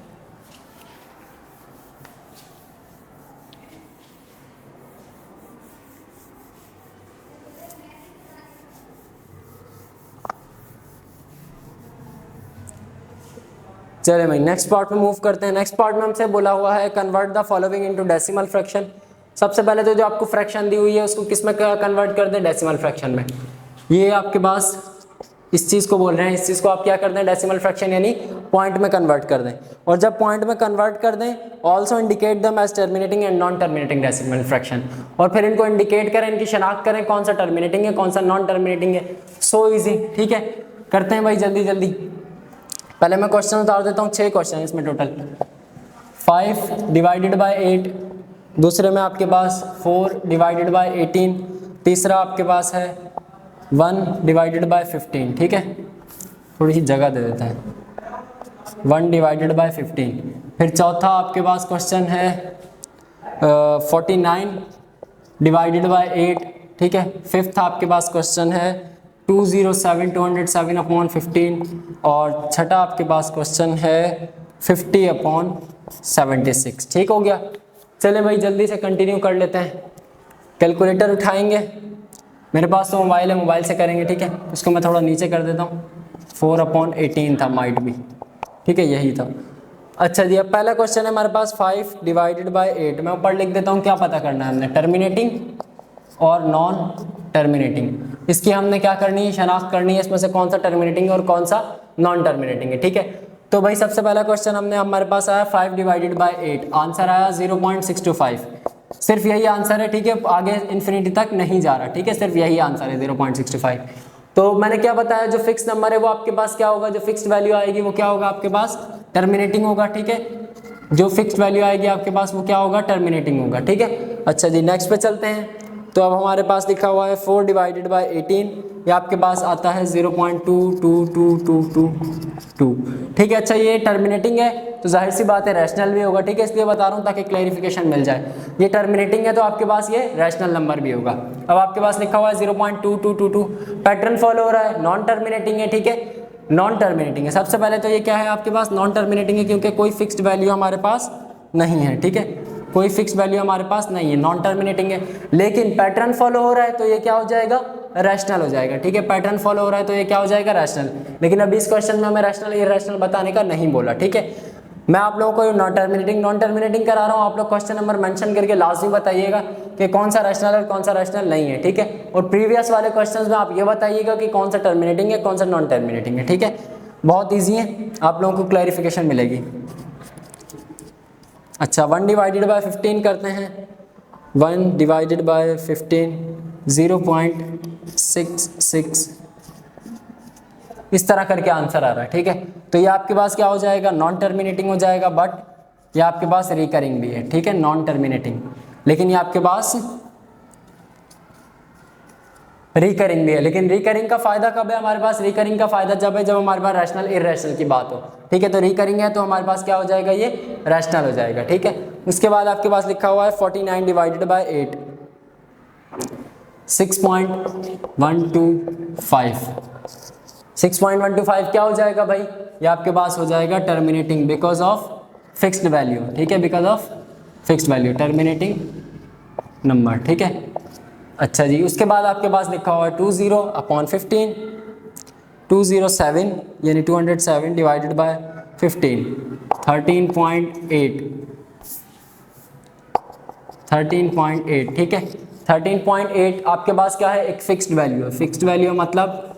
चलिए भाई नेक्स्ट पार्ट में मूव करते हैं। नेक्स्ट पार्ट में हमसे बोला हुआ है convert the following into decimal fraction. सबसे पहले तो जो आपको फ्रैक्शन दी हुई है उसको किस में कन्वर्ट कर दें, डेसिमल फ्रैक्शन में। ये आपके पास इस चीज़ को बोल रहे हैं, इस चीज़ को आप क्या कर दें, डेसिमल फ्रैक्शन यानी पॉइंट में कन्वर्ट कर दें। और जब पॉइंट में कन्वर्ट कर दें, also indicate them as terminating and non terminating decimal fraction. और फिर इनको इंडिकेट करें, इनकी शनाख्त करें, कौन सा टर्मिनेटिंग है कौन सा नॉन टर्मिनेटिंग है। सो ईजी, ठीक है, करते हैं भाई जल्दी जल्दी। पहले मैं क्वेश्चन उतार देता हूँ, 6 क्वेश्चन इसमें टोटल। 5 डिवाइडेड बाय 8, दूसरे में आपके पास 4 डिवाइडेड बाय 18, तीसरा आपके पास है 1 डिवाइडेड बाय 15, ठीक है, थोड़ी सी जगह दे देते हैं, 1 डिवाइडेड बाय 15। फिर चौथा आपके पास क्वेश्चन है 49 डिवाइडेड बाय 8, ठीक है। फिफ्थ आपके पास क्वेश्चन है 207/15 और छठा आपके पास क्वेश्चन है 50/76, ठीक हो गया। चले भाई जल्दी से कंटिन्यू कर लेते हैं। कैलकुलेटर उठाएंगे, मेरे पास तो मोबाइल है, मोबाइल से करेंगे, ठीक है। इसको मैं थोड़ा नीचे कर देता हूँ, 4/18 था, माइट भी, ठीक है, यही था। अच्छा जी, अब पहला क्वेश्चन है हमारे पास 5 डिवाइडेड बाय 8। मैं ऊपर लिख देता हूँ, क्या पता करना है हमने, टर्मिनेटिंग और नॉन टर्मिनेटिंग। इसकी हमने क्या करनी है, शनाख्त करनी है, इसमें से कौन सा टर्मिनेटिंग है और कौन सा नॉन टर्मिनेटिंग है, ठीक है। तो भाई सबसे पहला क्वेश्चन हमने हमारे पास आया 5 डिवाइडेड बाय 8, आंसर आया 0.625। सिर्फ यही आंसर है, ठीक है, आगे इन्फिनिटी तक नहीं जा रहा, ठीक है, सिर्फ यही आंसर है 0.625। तो मैंने क्या बताया, जो फिक्स नंबर है वो आपके पास क्या होगा, जो फिक्स्ड वैल्यू आएगी वो क्या होगा आपके पास, टर्मिनेटिंग होगा, ठीक है, जो फिक्स्ड वैल्यू आएगी आपके पास वो क्या होगा, टर्मिनेटिंग होगा, ठीक है। अच्छा जी, नेक्स्ट पे चलते हैं। तो अब हमारे पास लिखा हुआ है 4 डिवाइडेड बाय 18, ये आपके पास आता है 0.22222, ठीक है। अच्छा, ये टर्मिनेटिंग है तो जाहिर सी बात है रैशनल भी होगा, ठीक है, इसलिए बता रहा हूँ ताकि क्लैरिफिकेशन मिल जाए। ये टर्मिनेटिंग है तो आपके पास ये रैशनल नंबर भी होगा। अब आपके पास लिखा हुआ है 0.2222, पैटर्न फॉलो हो रहा है, नॉन टर्मिनेटिंग है, ठीक है, नॉन टर्मिनेटिंग है। सबसे पहले तो ये क्या है आपके पास, नॉन टर्मिनेटिंग है, क्योंकि कोई फिक्स्ड वैल्यू हमारे पास नहीं है, ठीक है, कोई फिक्स वैल्यू हमारे पास नहीं है, नॉन टर्मिनेटिंग है। लेकिन पैटर्न फॉलो हो रहा है तो ये क्या हो जाएगा, रैशनल हो जाएगा, ठीक है, पैटर्न फॉलो हो रहा है तो ये क्या हो जाएगा, रैशनल। लेकिन अभी इस क्वेश्चन में हमें रैशनल इरैशनल बताने का नहीं बोला, ठीक है। मैं आप लोगों को नॉन टर्मिनेटिंग करा रहा हूँ, आप लोग क्वेश्चन नंबर मेंशन करके लाजमी बताइएगा कि कौन सा रैशनल है और कौन सा रैशनल नहीं है, ठीक है। और प्रीवियस वाले क्वेश्चंस में आप ये बताइएगा कि कौन सा टर्मिनेटिंग है, कौन सा नॉन टर्मिनेटिंग है, ठीक है। बहुत ईजी है, आप लोगों को क्लैरिफिकेशन मिलेगी। अच्छा, 1 डिवाइडेड बाय 15 करते हैं। 1 डिवाइडेड बाय 15 0.66, इस तरह करके आंसर आ रहा है, ठीक है। तो ये आपके पास क्या हो जाएगा, नॉन टर्मिनेटिंग हो जाएगा, बट ये आपके पास रिकरिंग भी है, ठीक है, नॉन टर्मिनेटिंग, लेकिन ये आपके पास रिकरिंग भी है। लेकिन रिकरिंग का फायदा कब है हमारे पास, रिकरिंग का फायदा जब है जब हमारे पास रैशनल इरैशनल की बात हो, ठीक है। तो रिकरिंग है तो हमारे पास क्या हो जाएगा, ये रैशनल हो जाएगा, ठीक है। उसके बाद आपके पास लिखा हुआ है 49 डिवाइडेड बाय 8, 6.125, 6.125 क्या हो जाएगा भाई, ये आपके पास हो जाएगा terminating because of fixed value, ठीक है, because of fixed value, terminating number, ठीक है। अच्छा जी, उसके बाद आपके पास लिखा हुआ है 20/15, 207 यानी 207 डिवाइडेड बाय 15, 13.8, 13.8, ठीक है। 13.8 आपके पास क्या है, एक फिक्स्ड वैल्यू है, फिक्स्ड वैल्यू मतलब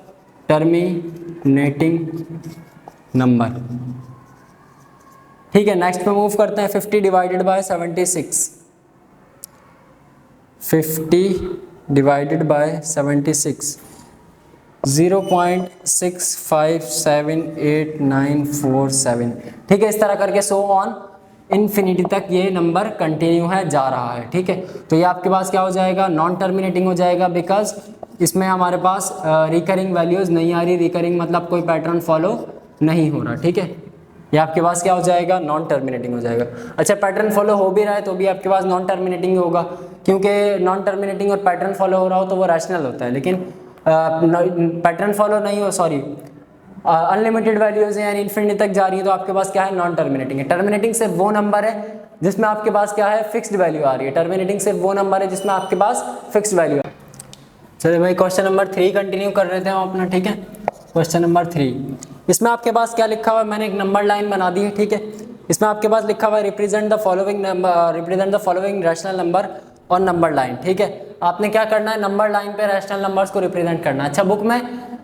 टर्मिनेटिंग नंबर, ठीक है। नेक्स्ट पे मूव करते हैं। 50 डिवाइडेड बाय 76, 50 डिवाइडेड बाय 76, 0.657897, ठीक है, इस तरह करके सो ऑन इन्फिनिटी तक ये नंबर कंटिन्यू है, जा रहा है, ठीक है। तो ये आपके पास क्या हो जाएगा, नॉन टर्मिनेटिंग हो जाएगा, बिकॉज इसमें हमारे पास रिकरिंग वैल्यूज़ नहीं आ रही, रिकरिंग मतलब कोई पैटर्न फॉलो नहीं हो रहा, ठीक है। ये आपके पास क्या हो जाएगा, नॉन टर्मिनेटिंग हो जाएगा। अच्छा, पैटर्न फॉलो हो भी रहा है तो भी आपके पास नॉन टर्मिनेटिंग होगा, क्योंकि नॉन टर्मिनेटिंग और पैटर्न फॉलो हो रहा हो तो वो रैशनल होता है, लेकिन पैटर्न फॉलो नहीं हो, सॉरी, अनलिमिटेड वैल्यूज हैं यानी इन्फिनिटी तक जा रही है तो आपके पास क्या है, नॉन टर्मिनेटिंग है। टर्मिनेटिंग सिर्फ वो नंबर है जिसमें आपके पास क्या है, फिक्स्ड वैल्यू आ रही है। टर्मिनेटिंग सिर्फ वो नंबर है जिसमें आपके पास फिक्स्ड वैल्यू है। चलिए भाई, क्वेश्चन नंबर 3 कंटिन्यू कर रहे थे हम अपना, ठीक है। क्वेश्चन नंबर 3, इसमें आपके पास क्या लिखा हुआ है, मैंने एक नंबर लाइन बना दी है, ठीक है। इसमें आपके पास लिखा हुआ है represent the following number, represent the following rational number और नंबर लाइन, ठीक है। आपने क्या करना है, नंबर लाइन पे रैशनल नंबर्स को रिप्रेजेंट करना है। अच्छा, बुक में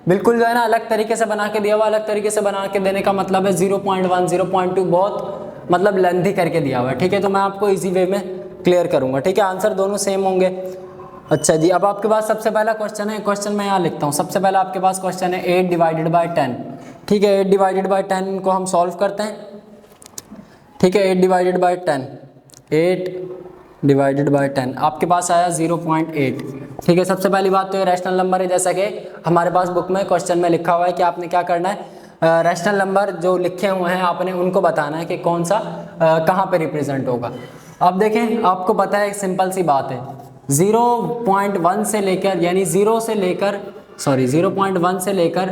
बिल्कुल जो है ना अलग तरीके से बना के दिया हुआ, अलग तरीके से बना के देने का मतलब है 0.1 0.2 बहुत मतलब लेंथी करके दिया हुआ है, ठीक है। तो मैं आपको इजी वे में क्लियर करूंगा, ठीक है, आंसर दोनों सेम होंगे। अच्छा जी, अब आपके पास सबसे पहला क्वेश्चन है, क्वेश्चन मैं यहाँ लिखता हूँ। सबसे पहला आपके पास क्वेश्चन है 8 डिवाइडेड बाय 10, ठीक है। 8 डिवाइडेड बाय 10 को हम सॉल्व करते हैं, ठीक है। 8 डिवाइडेड बाय 10, 8 डिवाइडेड बाय 10 आपके पास आया 0.8, ठीक है। सबसे पहली बात तो ये रैशनल नंबर है, जैसा कि हमारे पास बुक में क्वेश्चन में लिखा हुआ है कि आपने क्या करना है, रैशनल नंबर जो लिखे हुए हैं आपने उनको बताना है कि कौन सा कहाँ पे रिप्रेजेंट होगा। अब देखें, आपको पता है एक सिंपल सी बात है, 0.1 से लेकर यानी 0 से लेकर 0.1 से लेकर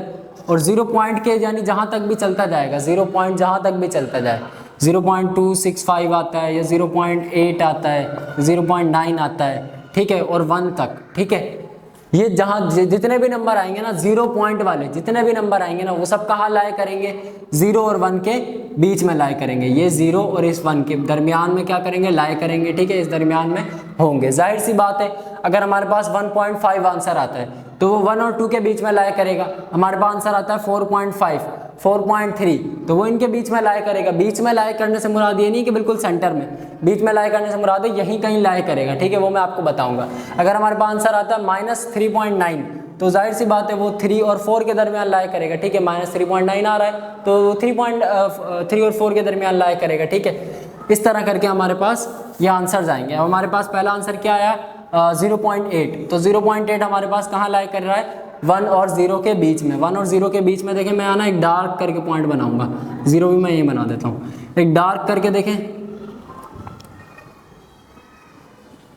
और 0 पॉइंट के यानी जहाँ तक भी चलता जाएगा, 0 पॉइंट जहाँ तक भी चलता जाए, 0.265 आता है या 0.8 आता है, 0.9 आता है, ठीक है, और 1 तक, ठीक है। ये जहाँ जितने भी नंबर आएंगे ना, 0 पॉइंट वाले जितने भी नंबर आएंगे ना, वो सब कहाँ लाए करेंगे, 0 और 1 के बीच में लाए करेंगे। ये 0 और इस 1 के दरमियान में क्या करेंगे, लाए करेंगे, ठीक है, इस दरमियान में होंगे। जाहिर सी बात है, अगर हमारे पास 1.5 आंसर आता है तो वो 1 और 2 के बीच में लाए करेगा। हमारे पास आंसर आता है 4.5, 4.3, तो वो इनके बीच में लाई करेगा। बीच में लाई करने से मुराद ये नहीं कि बिल्कुल सेंटर में, बीच में लाई करने से मुराद है यहीं कहीं लाई करेगा, ठीक है, वो मैं आपको बताऊंगा। अगर हमारे पास आंसर आता है -3.9 तो जाहिर सी बात है वो 3 और 4 के दरमियान लाई करेगा, ठीक है, -3.9 आ रहा है तो 3 और 4 के दरमियान लाई करेगा, ठीक है। इस तरह करके हमारे पास ये आंसर आएंगे। अब हमारे पास पहला आंसर क्या आया 0.8, तो 0.8 हमारे पास कहाँ लाई कर रहा है 1 और 0 के बीच में। 1 और 0 के बीच में देखें, मैं आना एक डार्क करके पॉइंट बनाऊंगा, 0 भी मैं ये बना देता हूँ, एक डार्क करके देखें।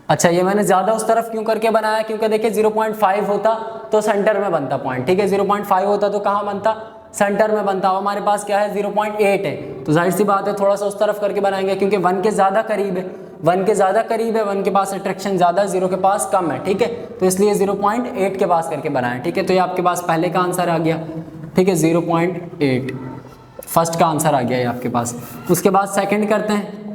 अच्छा, ये मैंने ज़्यादा उस तरफ क्यों करके बनाया, क्योंकि देखिए 0.5 होता तो सेंटर में बनता पॉइंट, ठीक है, 0.5 होता तो कहाँ बनता, सेंटर में बनता। हमारे पास क्या है 0.8 है, तो जाहिर सी बात है थोड़ा सा उस तरफ करके बनाएंगे, क्योंकि 1 के ज़्यादा करीब है, 1 के ज़्यादा करीब है, 1 के पास अट्रैक्शन ज़्यादा, 0 के पास कम है, ठीक है, तो इसलिए 0.8 के पास करके बनाएं, ठीक है। तो ये आपके पास पहले का आंसर आ गया, ठीक है, 0.8 फर्स्ट का आंसर आ गया ये आपके पास। उसके बाद सेकंड करते हैं।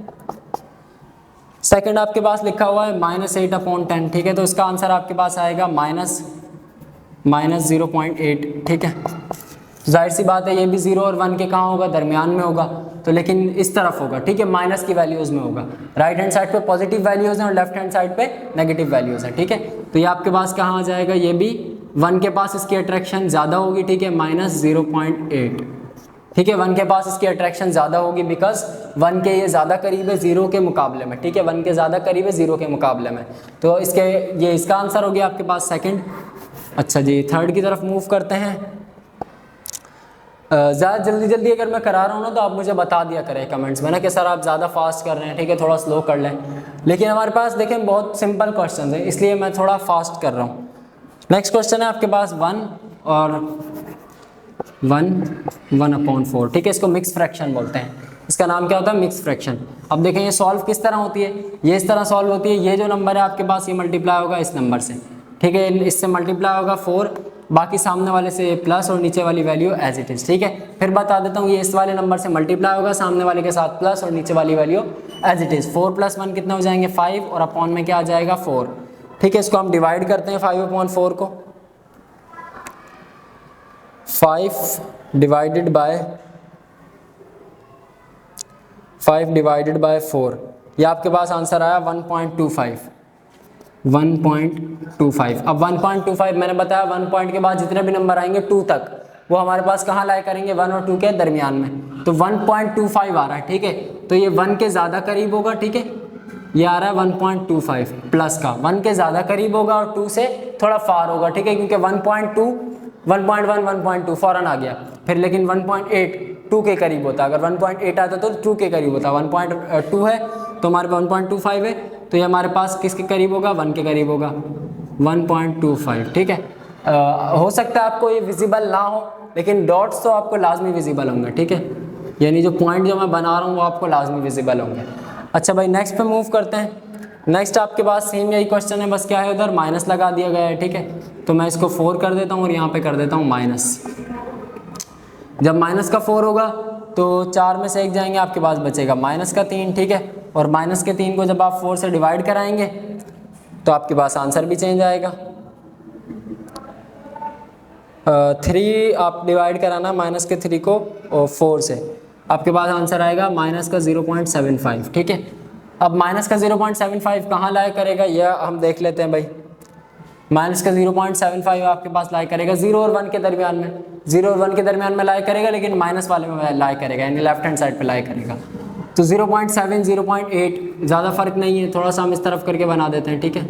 सेकंड आपके पास लिखा हुआ है -8/10, ठीक है, तो इसका आंसर आपके पास आएगा -0.8, ठीक है। जाहिर सी बात है ये भी 0 और 1 के कहाँ होगा, दरमियान में होगा, तो लेकिन इस तरफ होगा, ठीक है, माइनस की वैल्यूज़ में होगा। राइट हैंड साइड पे पॉजिटिव वैल्यूज़ हैं और लेफ्ट हैंड साइड पे नेगेटिव वैल्यूज़ हैं, ठीक है। तो ये आपके पास कहाँ आ जाएगा, ये भी 1 के पास इसकी अट्रैक्शन ज़्यादा होगी, ठीक है, -0.8, ठीक है, 1 के पास इसकी अट्रैक्शन ज़्यादा होगी बिकॉज 1 के ये ज़्यादा करीब है 0 के मुकाबले में, ठीक है, 1 के ज़्यादा करीब है 0 के मुकाबले में, तो ये इसका आंसर हो गया आपके पास सेकंड। अच्छा जी, थर्ड की तरफ मूव करते हैं। ज़्यादा जल्दी अगर मैं करा रहा हूँ ना तो आप मुझे बता दिया करें कमेंट्स में ना कि सर आप ज़्यादा फास्ट कर रहे हैं, ठीक है, थोड़ा स्लो कर लें, लेकिन हमारे पास देखें बहुत सिंपल क्वेश्चन है, इसलिए मैं थोड़ा फास्ट कर रहा हूँ। नेक्स्ट क्वेश्चन है आपके पास 1 और 1/4, ठीक है, इसको मिक्स फ्रैक्शन बोलते हैं, इसका नाम क्या होता है, मिक्स फ्रैक्शन। अब देखें ये सॉल्व किस तरह होती है, ये इस तरह सॉल्व होती है, ये जो नंबर है आपके पास ये मल्टीप्लाई होगा इस नंबर से, ठीक है, इससे मल्टीप्लाई होगा 4, बाकी सामने वाले से प्लस और नीचे वाली वैल्यू एज इट इज़, ठीक है। फिर बता देता हूँ, ये इस वाले नंबर से मल्टीप्लाई होगा सामने वाले के साथ प्लस और नीचे वाली वैल्यू एज इट इज़। 4 + 1 कितने हो जाएंगे 5 और अपॉन में क्या आ जाएगा 4, ठीक है। इसको हम डिवाइड करते हैं 5/4 को, 5 डिवाइडेड बाय 4, ये आपके पास आंसर आया 1.25। अब 1.25 मैंने बताया 1 पॉइंट के बाद जितने भी नंबर आएंगे 2 तक वो हमारे पास कहाँ लाए करेंगे 1 और 2 के दरमियान में, तो 1.25 आ रहा है, ठीक है, तो ये 1 के ज़्यादा करीब होगा, ठीक है, ये आ रहा है 1.25 प्लस का 1 के ज़्यादा करीब होगा और 2 से थोड़ा फार होगा, ठीक है, क्योंकि 1.2 1.1 1.2 फ़ौरन आ गया, फिर लेकिन 1.8 2 के करीब होता, अगर 1.8 आता तो 2 के करीब होता, 1.2 है तो हमारे पास 1.25 है, तो ये हमारे पास किसके करीब होगा 1 के करीब होगा 1.25, ठीक है। हो सकता है आपको ये विजिबल ना हो, लेकिन डॉट्स तो आपको लाजमी विजिबल होंगे, ठीक है, यानी जो पॉइंट जो मैं बना रहा हूँ वो आपको लाजमी विजिबल होंगे। अच्छा भाई नेक्स्ट पे मूव करते हैं। नेक्स्ट आपके पास सेम यही क्वेश्चन है, बस क्या है उधर माइनस लगा दिया गया है, ठीक है, तो मैं इसको 4 कर देता हूँ और यहाँ पे कर देता हूँ माइनस। जब माइनस का 4 होगा तो 4 में से 1 जाएंगे, आपके पास बचेगा -3, ठीक है, और -3 को जब आप 4 से डिवाइड कराएंगे तो आपके पास आंसर भी चेंज आएगा। 3 आप डिवाइड कराना -3 को और 4 से, आपके पास आंसर आएगा -0.75, ठीक है। अब -0.75 कहाँ लाया करेगा यह हम देख लेते हैं भाई। -0.75 आपके पास लाया करेगा 0 और 1 के दरमियान में, 0 और 1 के दरमियान में लाया करेगा, लेकिन माइनस वाले में लाया करेगा, यानी लेफ्ट हैंड साइड पे लाया करेगा, तो 0.7 0.8 ज़्यादा फर्क नहीं है, थोड़ा सा हम इस तरफ करके बना देते हैं, ठीक है,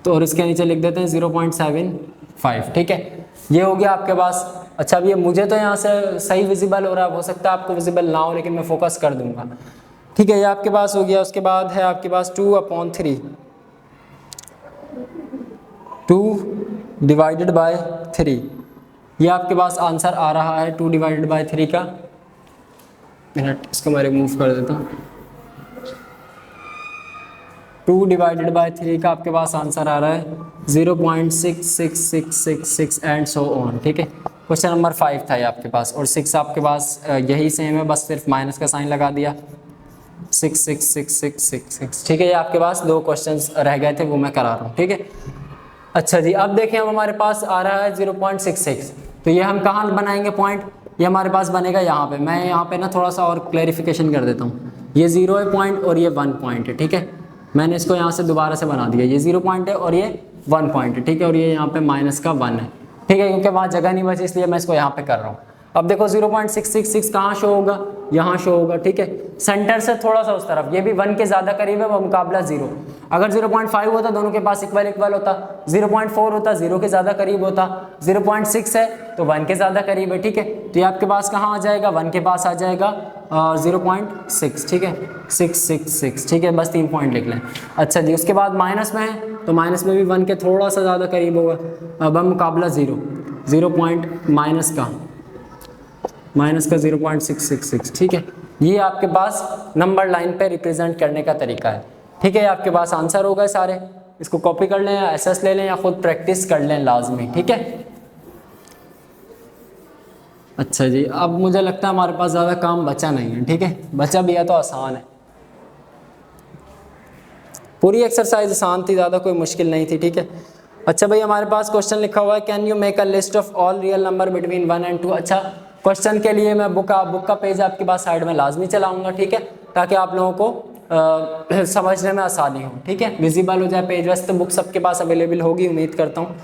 तो और इसके नीचे लिख देते हैं 0.75, ठीक है, ये हो गया आपके पास। अच्छा अब ये मुझे तो यहाँ से सही विजिबल हो रहा है, हो सकता है आपको विजिबल ना हो, लेकिन मैं फोकस कर दूंगा, ठीक है, ये आपके पास हो गया। उसके बाद है आपके पास 2/3, 2 डिवाइडेड बाय 3, ये आपके पास आंसर आ रहा है 2 डिवाइडेड बाय 3 का, मिनट इसको मैं रिमूव कर देता हूँ। 2 डिवाइडेड बाय 3 का आपके पास आंसर आ रहा है 0.66666 एंड सो ऑन, ठीक है। क्वेश्चन नंबर 5 था ये आपके पास, और 6 आपके पास यही सेम है, बस सिर्फ माइनस का साइन लगा दिया, 66666, ठीक है। ये आपके पास 2 क्वेश्चंस रह गए थे, वो मैं करा रहा हूँ, ठीक है। अच्छा जी अब देखें, अब हमारे पास आ रहा है 0.66, तो ये हम कहाँ बनाएंगे पॉइंट, ये हमारे पास बनेगा यहाँ पे। मैं यहाँ पे ना थोड़ा सा और क्लैरिफिकेशन कर देता हूँ, ये 0 है पॉइंट और ये 1 पॉइंट है, ठीक है। मैंने इसको यहाँ से दोबारा से बना दिया, ये 0 पॉइंट है और ये 1 पॉइंट है, ठीक है। और ये यहाँ पे माइनस का 1 है, ठीक है, क्योंकि वहाँ जगह नहीं बची इसलिए मैं इसको यहाँ पे कर रहा हूँ। अब देखो 0.666 कहाँ शो होगा, यहाँ शो होगा, ठीक है, सेंटर से थोड़ा सा उस तरफ, ये भी 1 के ज़्यादा करीब है, वो मुकाबला 0। अगर 0.5 होता दोनों के पास इक्वल इक्वल होता, 0.4 होता 0 के ज़्यादा करीब होता, 0.6 है तो 1 के ज़्यादा करीब है, ठीक है। तो ये आपके पास कहाँ आ जाएगा, 1 के पास आ जाएगा 0.6, ठीक है, 666, ठीक है, बस 3 पॉइंट लिख लें। अच्छा जी, उसके बाद माइनस में है तो माइनस में भी 1 के थोड़ा सा ज़्यादा करीब होगा, अब हम मुकाबला 0 पॉइंट माइनस का 0.666, ठीक है। ये आपके पास नंबर लाइन पे रिप्रेजेंट करने का तरीका है, ठीक है। आपके पास आंसर हो गए सारे, इसको कॉपी कर लें या एसएस ले लें या खुद प्रैक्टिस कर लें लाजमी, ठीक है। अच्छा जी, अब मुझे लगता है हमारे पास ज़्यादा काम बचा नहीं है, ठीक है, बचा भी है तो आसान है। पूरी एक्सरसाइज आसान थी, ज़्यादा कोई मुश्किल नहीं थी, ठीक है। अच्छा भाई, हमारे पास क्वेश्चन लिखा हुआ है, can you make a list of all real number between 1 and 2। अच्छा, क्वेश्चन के लिए मैं बुक का पेज आपके पास साइड में लाजमी चलाऊंगा, ठीक है, ताकि आप लोगों को समझने में आसानी हो, ठीक है, विजिबल हो जाए पेज। वैसे तो बुक सबके पास अवेलेबल होगी, उम्मीद करता हूँ।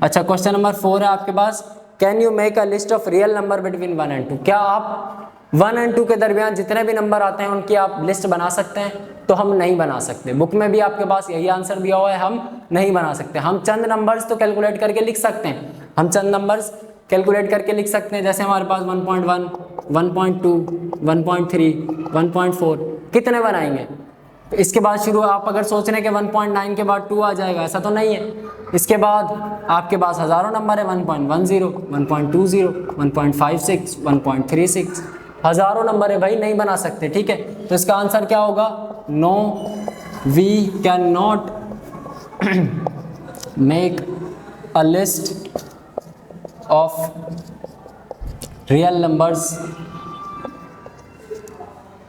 अच्छा, क्वेश्चन नंबर 4 है आपके पास, can you make a list of real number between 1 and 2। क्या आप 1 and 2 के दरमियान जितने भी नंबर आते हैं उनकी आप लिस्ट बना सकते हैं? तो हम नहीं बना सकते। बुक में भी आपके पास यही आंसर दिया हुआ है, हम नहीं बना सकते। हम चंद नंबर्स तो कैलकुलेट करके लिख सकते हैं, हम चंद नंबर्स कैलकुलेट करके लिख सकते हैं, जैसे हमारे पास 1.1, 1.2, 1.3, 1.4, कितने बनाएंगे? इसके बाद शुरू आप अगर सोच रहे हैं कि 1.9 के बाद 2 आ जाएगा, ऐसा तो नहीं है। इसके बाद आपके पास हज़ारों नंबर है, 1.10, 1.20, 1.56, 1.36, हज़ारों नंबर है भाई, नहीं बना सकते, ठीक है। तो इसका आंसर क्या होगा? No, we can not make a list of real numbers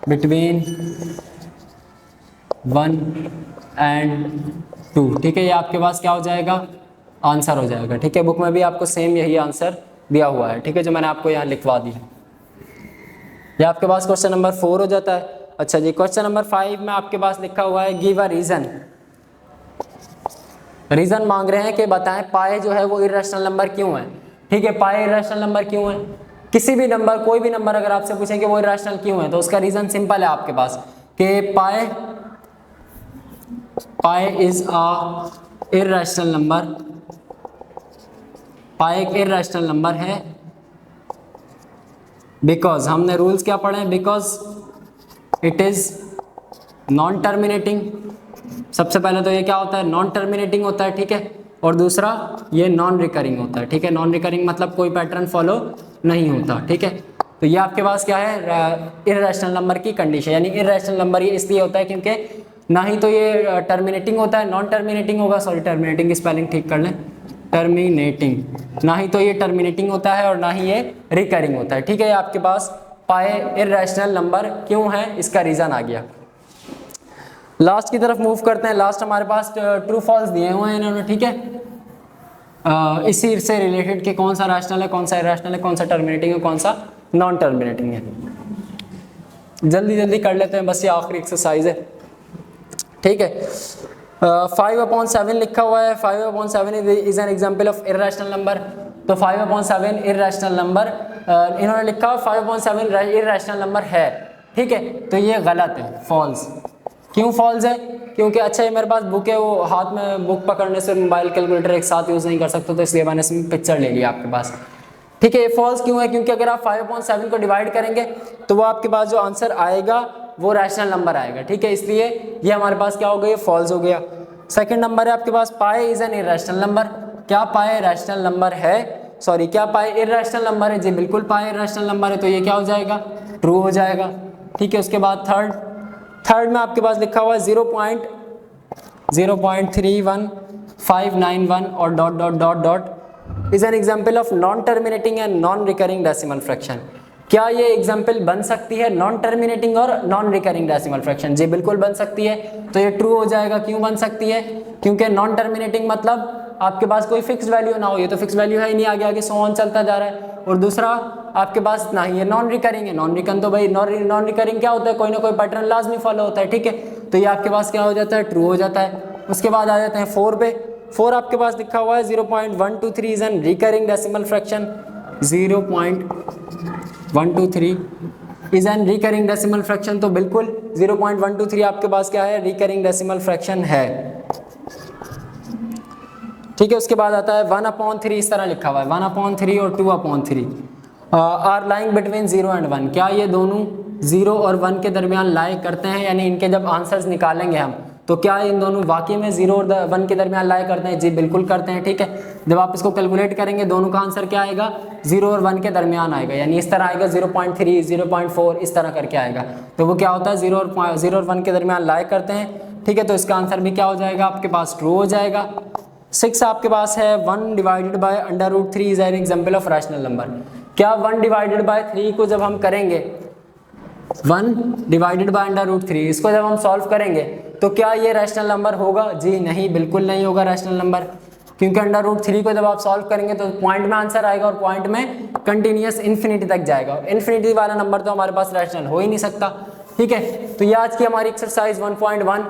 between 1 and 2, ठीक है। ये आपके पास क्या हो जाएगा? आंसर हो जाएगा, ठीक है। बुक में भी आपको सेम यही आंसर दिया हुआ है, ठीक है, जो मैंने आपको यहाँ लिखवा दिया। ये आपके पास क्वेश्चन नंबर 4 हो जाता है। अच्छा जी, क्वेश्चन नंबर 5 में आपके पास लिखा हुआ है, गिव अ रीज़न। रीज़न मांग रहे हैं कि बताएं पाए जो है वो इर्रेशनल नंबर क्यों है, ठीक है। पाए इर्रेशनल नंबर क्यों है? किसी भी नंबर, कोई भी नंबर अगर आपसे पूछें कि वो इर्रेशनल क्यों है, तो उसका रीज़न सिंपल है आपके पास कि पाए इज अ इर्रेशनल नंबर, पाए एक इर्रेशनल नंबर है बिकॉज, हमने रूल्स क्या पढ़े हैं, because it is non terminating. सबसे पहले तो ये क्या होता है? नॉन टर्मिनेटिंग होता है, ठीक है। और दूसरा ये नॉन रिकरिंग होता है, ठीक है। नॉन रिकरिंग मतलब कोई पैटर्न फॉलो नहीं होता, ठीक है। तो ये आपके पास क्या है? इर्रेशनल नंबर की कंडीशन, यानी इर्रेशनल नंबर ये इसलिए होता है क्योंकि ना ही तो ये टर्मिनेटिंग होता है, नॉन टर्मिनेटिंग होगा, सॉरी टर्मिनेटिंग की स्पेलिंग ठीक कर लें, टर्मिनेटिंग, ना ही तो ये टर्मिनेटिंग होता है और ना ही ये रिकरिंग होता है, ठीक है। आपके पास पाए इर्रेशनल नंबर क्यों है, इसका रीज़न आ गया। लास्ट की तरफ मूव करते हैं। लास्ट हमारे पास ट्रू फॉल्स दिए हुए हैं इन्होंने, ठीक है। इसी से रिलेटेड कि कौन सा रैशनल है, कौन सा इर्रेशनल है, कौन सा टर्मिनेटिंग है, कौन सा नॉन टर्मिनेटिंग है। जल्दी जल्दी कर लेते हैं, बस ये आखिरी एक्सरसाइज है, ठीक है। 5/7 लिखा हुआ है, 5/7 is an example of irrational number. तो 5/7 इर्रेशनल नंबर इन्होंने लिखा हुआ, 5/7 इर्रेशनल नंबर है, ठीक है। तो ये गलत है, फॉल्स। क्यों फॉल्स है? क्योंकि अच्छा ये मेरे पास बुक है, वो हाथ में बुक पकड़ने से मोबाइल कैलकुलेटर एक साथ यूज़ नहीं कर सकते, तो इसलिए मैंने इसमें पिक्चर ले लिया आपके पास, ठीक है। ये फॉल्स क्यों है? क्योंकि अगर आप 5/7 को डिवाइड करेंगे तो वो आपके पास जो आंसर आएगा वो रैशनल नंबर आएगा, ठीक है। इसलिए ये हमारे पास क्या हो गया? फॉल्स हो गया। सेकंड नंबर है आपके पास, पाए इज एन इर्रेशनल नंबर। क्या पाए रैशनल नंबर है? सॉरी, क्या पाए इर्रेशनल नंबर है? जी बिल्कुल पाए इर्रेशनल नंबर है, तो ये क्या हो जाएगा? ट्रू हो जाएगा, ठीक है। उसके बाद थर्ड में आपके पास लिखा हुआ है 0.31591 और dot dot dot dot is an example of non terminating and non recurring decimal fraction. क्या ये एग्जाम्पल बन सकती है नॉन टर्मिनेटिंग और नॉन रिकरिंग डेसिमल फ्रैक्शन? जी बिल्कुल बन सकती है, तो ये ट्रू हो जाएगा। क्यों बन सकती है? क्योंकि नॉन टर्मिनेटिंग मतलब आपके पास कोई फिक्स वैल्यू ना हो, ये तो फिक्स वैल्यू है ही नहीं, आगे आगे सो ऑन चलता जा रहा है। और दूसरा आपके पास ना ही ये नॉन रिकरिंग है, नॉन रिकरिंग तो भाई नॉन रिकरिंग क्या होता है, कोई ना कोई पैटर्न लाजमी फॉलो होता है, ठीक है। तो ये आपके पास क्या हो जाता है, ट्रू हो जाता है। उसके बाद आ जाते हैं 4 पे। 4 आपके पास लिखा हुआ है 0.123 is an recurring decimal fraction, 0.123 is an recurring decimal fraction, तो बिल्कुल 0.123 आपके पास क्या है, रिकरिंग डेसिमल फ्रैक्शन है, ठीक है। उसके बाद आता है 1/3, इस तरह लिखा हुआ है 1/3 और 2/3 आर लाइंग बिटवीन 0 एंड 1, क्या ये दोनों 0 और 1 के दरमियान लाई करते हैं, यानी इनके जब आंसर्स निकालेंगे हम तो क्या इन दोनों वाकई में 0 और 1 के दरमियान लाई करते हैं, जी बिल्कुल करते हैं, ठीक है। जब आप इसको कैलकुलेट करेंगे दोनों का आंसर क्या आएगा, 0 और 1 के दरमियान आएगा, यानी इस तरह आएगा 0.3 0.4 इस तरह करके आएगा, तो वो क्या होता है 0 और 1 के दरमियान लाई करते हैं, ठीक है। तो इसका आंसर भी क्या हो जाएगा, आपके पास ट्रू हो जाएगा। 6 आपके पास है 1 divided by √3 is an example of rational number, क्या 1 डिवाइडेड बाय 3 को जब हम करेंगे, 1 डिवाइडेड बाय √3 इसको जब हम सॉल्व करेंगे तो क्या ये रैशनल नंबर होगा, जी नहीं, बिल्कुल नहीं होगा रैशनल नंबर, क्योंकि √3 को जब आप सॉल्व करेंगे तो पॉइंट में आंसर आएगा और पॉइंट में कंटिन्यूअस इन्फिनिटी तक जाएगा, इन्फिनिटी वाला नंबर तो हमारे पास रैशनल हो ही नहीं सकता, ठीक है। तो ये आज की हमारी एक्सरसाइज 1.1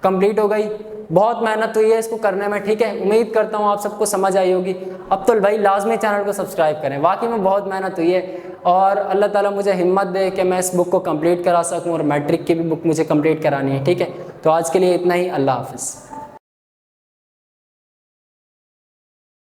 कंप्लीट हो गई। बहुत मेहनत हुई है इसको करने में, ठीक है। उम्मीद करता हूँ आप सबको समझ आई होगी। अब तो भाई लाजमी चैनल को सब्सक्राइब करें, वाकई में बहुत मेहनत हुई है और अल्लाह ताला मुझे हिम्मत दे कि मैं इस बुक को कंप्लीट करा सकूँ और मैट्रिक की भी बुक मुझे कंप्लीट करानी है, ठीक है। तो आज के लिए इतना ही, अल्लाह हाफिज़।